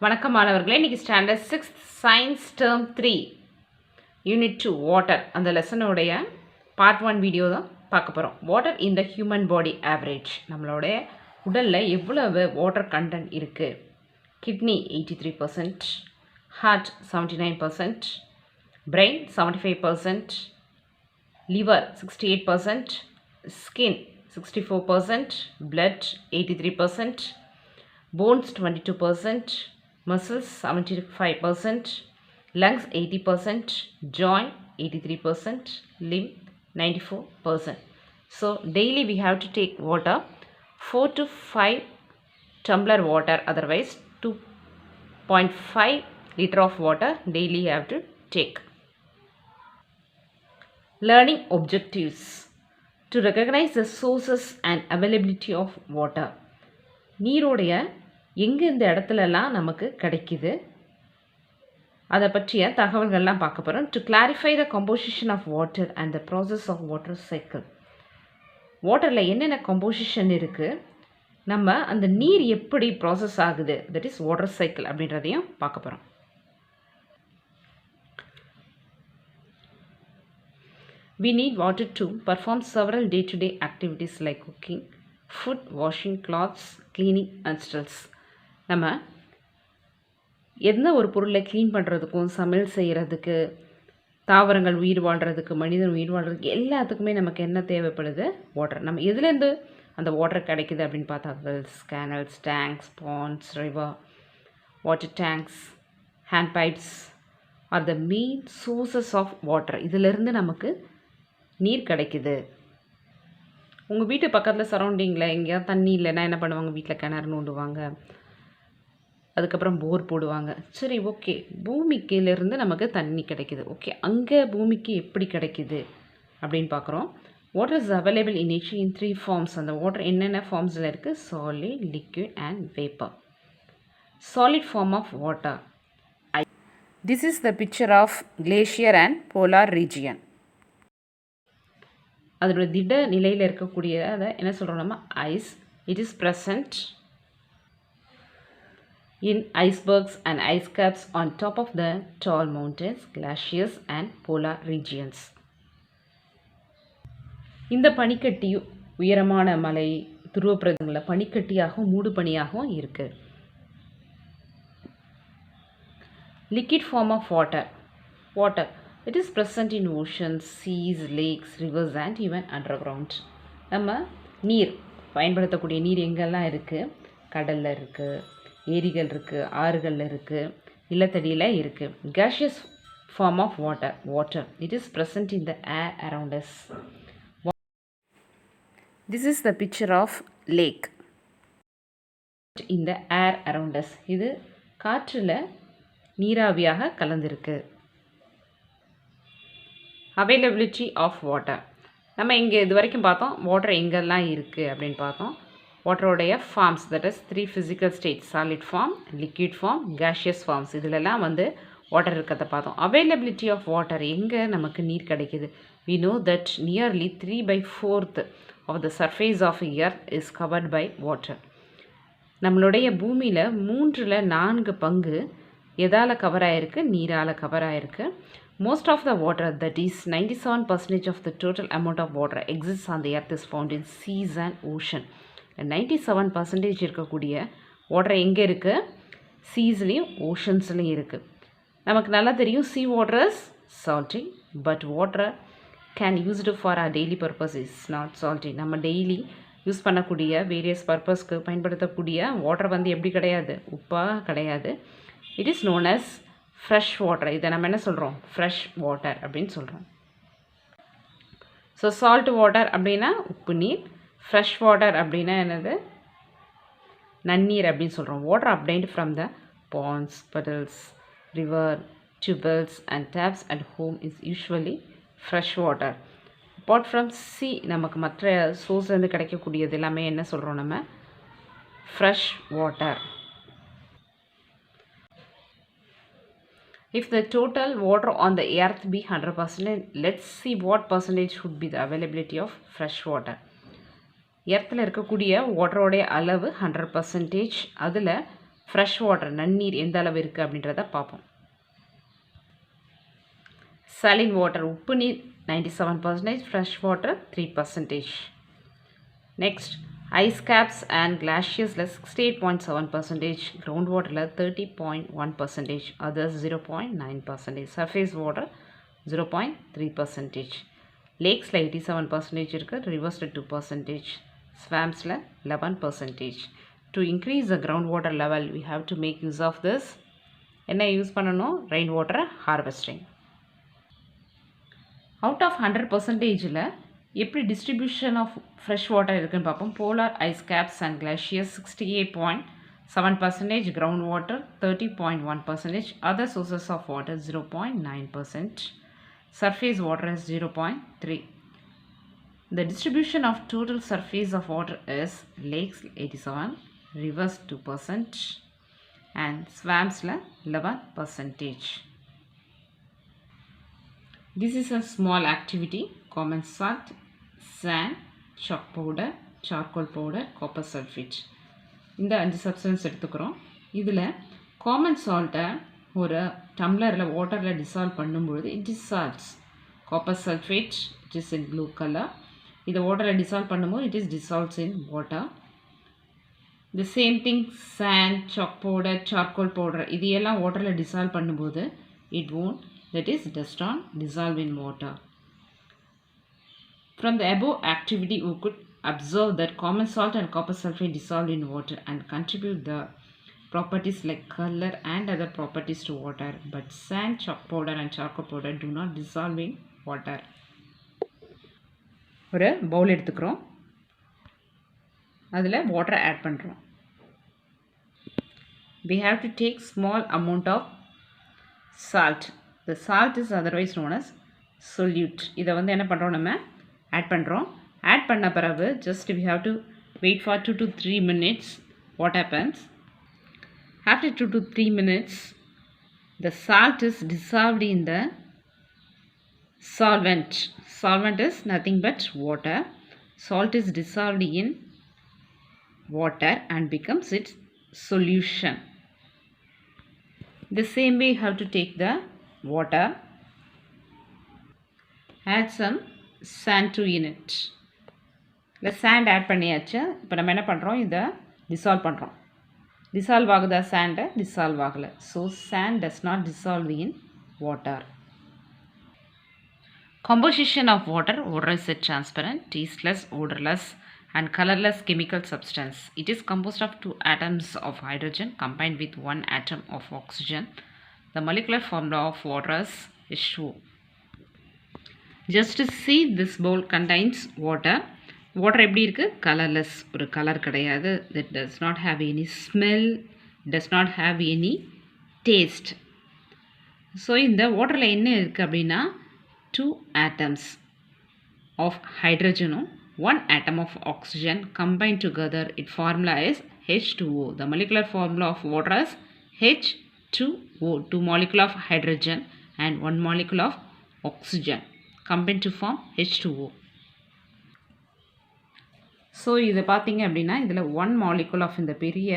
வணக்கம் மாணவர்களே. இன்னைக்கு standard 6th science term 3 unit 2 water அந்த லெசனுடைய பார்ட் 1 வீடியோ தான் பார்க்க போகிறோம். Water in the human body average, நம்மளுடைய உடலில் எவ்வளவு வாட்டர் கண்டென்ட் இருக்குது. Kidney 83%, heart 79%, brain 75%, liver 68%, skin 64%, blood 83%, bones 22%, muscles 75%, lungs 80%, joint 83%, limb 94%. So daily we have to take water 4 to 5 tumbler water, otherwise 2.5 liter of water daily you have to take. Learning objectives: to recognize the sources and availability of water. நீரோடைய எங்கே இந்த இடத்துலலாம் நமக்கு கிடைக்குது அதை பற்றிய தகவல்கள்லாம் பார்க்க போகிறோம். To clarify the composition of water and the process of water cycle. வாட்டரில் என்னென்ன கம்போசிஷன் இருக்குது, நம்ம அந்த நீர் எப்படி ப்ராசஸ் ஆகுது, தட் இஸ் வாட்டர் சைக்கிள் அப்படின்றதையும் பார்க்க போகிறோம். We need water to perform several day-to-day activities like cooking, food, washing clothes, cleaning and stills. நம்ம எந்த ஒரு பொருளை க்ளீன் பண்ணுறதுக்கும், சமையல் செய்கிறதுக்கு, தாவரங்கள் உயிர் வாழ்கிறதுக்கு, மனிதன் உயிர் வாழ்கிறதுக்கு எல்லாத்துக்குமே நமக்கு என்ன தேவைப்படுது, வாட்டர். நம்ம எதுலேருந்து அந்த வாட்டர் கிடைக்குது அப்படின்னு பார்த்தா wells, canals, tanks, ponds, river, water tanks, hand pipes are the main sources of water. இதிலிருந்து நமக்கு நீர் கிடைக்குது. உங்கள் வீட்டு பக்கத்தில் சரௌண்டிங்கில் எங்கேயாவது தண்ணி இல்லைன்னா என்ன பண்ணுவாங்க, வீட்டில் கிணறு நோண்டுவாங்க, அதுக்கப்புறம் போர் போடுவாங்க. சரி, ஓகே, பூமிக்கிலேருந்து நமக்கு தண்ணி கிடைக்குது. ஓகே, அங்கே பூமிக்கு எப்படி கிடைக்குது அப்படின்னு பார்க்குறோம். Water is available in nature in 3 forms. அந்த வாட்டர் என்னென்ன ஃபார்ம்ஸில் இருக்குது, solid, liquid and vapour. Solid form of water. This is the picture of glacier and polar region. அதோட திட நிலையில் இருக்கக்கூடிய அதை என்ன சொல்கிறோம் நம்ம, ice. It is present in icebergs and ice caps on top of the tall mountains, glaciers and polar regions. இந்த பனிக்கட்டி உயரமான மலை, துருவ பிரதேசங்களில் பனிக்கட்டியாகவும் மூடு பனியாகவும் இருக்குது. Liquid form of water. Water. It is present in oceans, seas, lakes, rivers and even underground. நம்ம நீர் பயன்படுத்தக்கூடிய நீர் எங்கெல்லாம் இருக்குது, கடலில் இருக்குது, ஏரிகள் இருக்குது, ஆறுகளில் இருக்குது, நிலத்தடியில் இருக்குது. Gaseous form of water. Water it is present in the air around us. This is the picture of lake in the air around us. இது காற்றில் நீராவியாக கலந்திருக்கு. Availability of water. நம்ம இங்கே இது வரைக்கும் பார்த்தோம் வாட்டர் எங்கெல்லாம் இருக்குது அப்படின்னு பார்த்தோம். வாட்டருடைய forms, that is 3 physical states, solid form, liquid form, gaseous forms. இதிலெல்லாம் வாட்டர் இருக்கிறத பார்த்தோம். அவைலபிலிட்டி ஆஃப் வாட்டர், எங்கே நமக்கு நீர் கிடைக்கிது. We know that nearly 3/4 of the surface of earth is covered by water. நம்மளுடைய பூமியில் 3/4 பங்கு எதால் கவர் ஆகிருக்கு, நீரால் கவர் ஆகிருக்கு. Most of the water, that is 97% of the total amount of water exist on the earth is found in seas and ocean. 97% இருக்கக்கூடிய water எங்கே இருக்குது, சீஸ்லேயும் ஓஷன்ஸ்லேயும் இருக்குது. நமக்கு நல்லா தெரியும் sea water is salty, but water can used for our daily purpose is not salty. நம்ம daily use பண்ணக்கூடிய various பர்பஸ்க்கு பயன்படுத்தக்கூடிய வாட்டர் எப்படி கிடையாது, உப்பாக கிடையாது. It is known as fresh water. இதை நம்ம என்ன சொல்கிறோம், ஃப்ரெஷ் வாட்டர் அப்படின்னு சொல்கிறோம். ஸோ சால்ட் வாட்டர் அப்படின்னா உப்பு நீர், ஃப்ரெஷ் வாட்டர் அப்படின்னா என்னது, நன்னீர் அப்படின்னு சொல்கிறோம். Water obtained from the ponds, puddles, river, tubewells and taps at home is usually fresh water. apart from sea, நமக்கு மற்ற சோர்ஸ்லேருந்து கிடைக்கக்கூடியது எல்லாமே என்ன சொல்கிறோம் நம்ம, fresh water. If the total water on the earth be 100%, let's see what percentage should be the availability of fresh water. எர்த்தில் இருக்கக்கூடிய வாட்டரோடைய அளவு 100%. அதில் ஃப்ரெஷ் வாட்டர் நன்னீர் எந்த அளவு இருக்குது அப்படின்றத பார்ப்போம். saline water உப்பு நீர் 97%, fresh water 3%. Next, ice caps and glaciers 68.7%, groundwater 30.1%, others 0.9%, surface water 0.3%. Lakes 87% இருக்குது, rivers 2%, swamps 11%. To increase the groundwater level, we have to make use of this. என்ன யூஸ் பண்ணணும்? Rain water harvesting. Out of 100%ல் எப்படி distribution of fresh water இருக்குன்னு பார்ப்போம். Polar ice caps and glaciers 68.7%, ground water 30.1%, other sources of water 0.9%, surface water is 0.3. The distribution of total surface of water is lakes 87, rivers 2%, and swamps 11%. This is a small activity. Common salt, sand, chalk powder, charcoal powder, copper sulfate. இந்த 5 substance எடுத்துக்கிறோம். இதில் common சால்ட்டை ஒரு டம்ளரில் வாட்டரில் dissolve பண்ணும்பொழுது it dissolves. Copper sulphate it is in blue colour. இதை வாட்டரில் dissolve பண்ணும்போது it is dissolves in water. The same thing sand, chalk powder, charcoal powder இது எல்லாம் வாட்டரில் டிசால்வ் பண்ணும்போது it won't, that is does not dissolve in water. From the above activity we could observe that common salt and copper sulfate dissolve in water and contribute the properties like color and other properties to water, but sand, chalk powder and charcoal powder do not dissolve in water. ஒரு பவுல் எடுத்துக்கிறோம், அதில் water add பண்ணுறோம். we have to take small amount of salt. the salt is otherwise known as solute. இதை வந்து என்ன பண்ணுறோம், நம்ம add பண்ணுறோம். ஆட் பண்ண பிறகு just we have to wait for 2 to 3 minutes. what happens? After 2 to 3 minutes, the salt is dissolved in the solvent. Solvent is nothing but water. Salt is dissolved in water and becomes its solution. The same way you have to take the water, add some sand to in it. இல்லை sand add பண்ணியாச்சு. இப்போ நம்ம என்ன பண்ணுறோம், இதை dissolve பண்ணுறோம். dissolve ஆகுதா sand? dissolve ஆகலை. so sand does not dissolve in water. Composition of water. Water is a transparent, tasteless, odorless and colorless chemical substance. It is composed of 2 atoms of hydrogen combined with 1 atom of oxygen. The molecular formula of water is H2O. Just to see, this bowl contains water. Water எப்படி இருக்குது? Colourless, ஒரு colour கிடையாது. that does not have any smell, does not have any taste. So இந்த வாட்டரில் என்ன இருக்குது அப்படின்னா 2 atoms of hydrogen, 1 atom of oxygen combined together. Its formula is H2O. The molecular formula of water is H2O. 2 molecule of hydrogen and 1 molecule of oxygen combined to form H2O. So இதை பார்த்தீங்க அப்படின்னா இதில் 1 molecule of இந்த பெரிய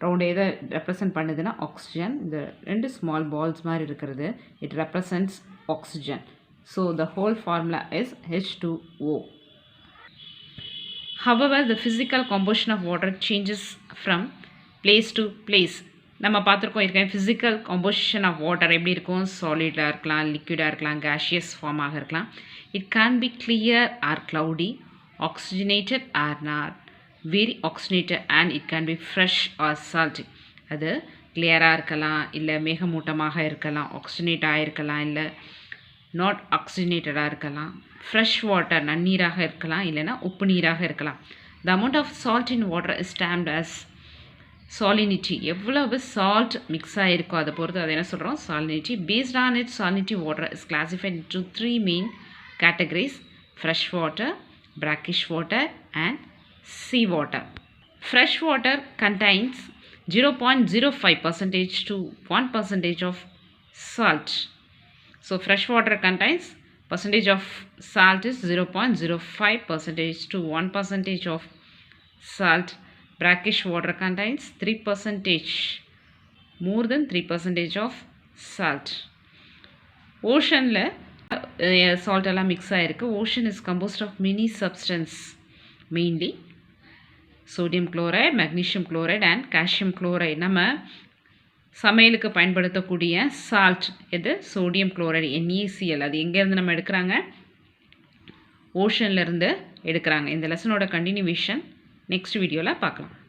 round எதை represent பண்ணுதுன்னா oxygen. இந்த 2 small balls மாதிரி இருக்கிறது it represents oxygen. So the whole formula is H2O. However, the physical composition of water changes from place to place. நம்ம பார்த்துருக்கோம் இருக்கேன் ஃபிசிக்கல் கம்போசிஷன் ஆஃப் வாட்டர் எப்படி இருக்கும், சாலிடாக இருக்கலாம், லிக்விடாக இருக்கலாம், கேஷியஸ் ஃபார்மாக இருக்கலாம். It can be clear or cloudy, oxygenated or not very oxygenated and it can be fresh or salty. அது கிளியராக இருக்கலாம், இல்லை மேகமூட்டமாக இருக்கலாம், ஆக்சிஜனேட் ஆகிருக்கலாம், இல்லை நாட் ஆக்சிஜனேட்டடாக இருக்கலாம், ஃப்ரெஷ் வாட்டர் நன்னீராக இருக்கலாம், இல்லைனா உப்பு நீராக இருக்கலாம். The amount of salt in water is termed as salinity. எவ்வளவு சால்ட் மிக்ஸ் ஆகிருக்கோ அதை பொறுத்து அதை என்ன சொல்கிறோம், salinity. Based on it salinity water is classified into 3 main categories: fresh water, brackish water and sea water. Fresh water contains 0.05% to 1% of salt. So fresh water contains percentage of salt is 0.05% to 1% of salt. Brackish water contains 3%. more than 3% of salt. ஓஷனில் salt எல்லாம் mix ஆகிருக்கு. Ocean is composed of many substance, mainly sodium chloride, magnesium chloride and calcium chloride. நம்ம சமையலுக்கு பயன்படுத்தக்கூடிய salt எது? Sodium chloride, NaCl. அது எங்கேருந்து நம்ம எடுக்கிறாங்க? ஓஷன்லேருந்து எடுக்கிறாங்க. இந்த லெசனோட கண்டினியூவேஷன் நெக்ஸ்ட் வீடியோவில் பார்க்கலாம்.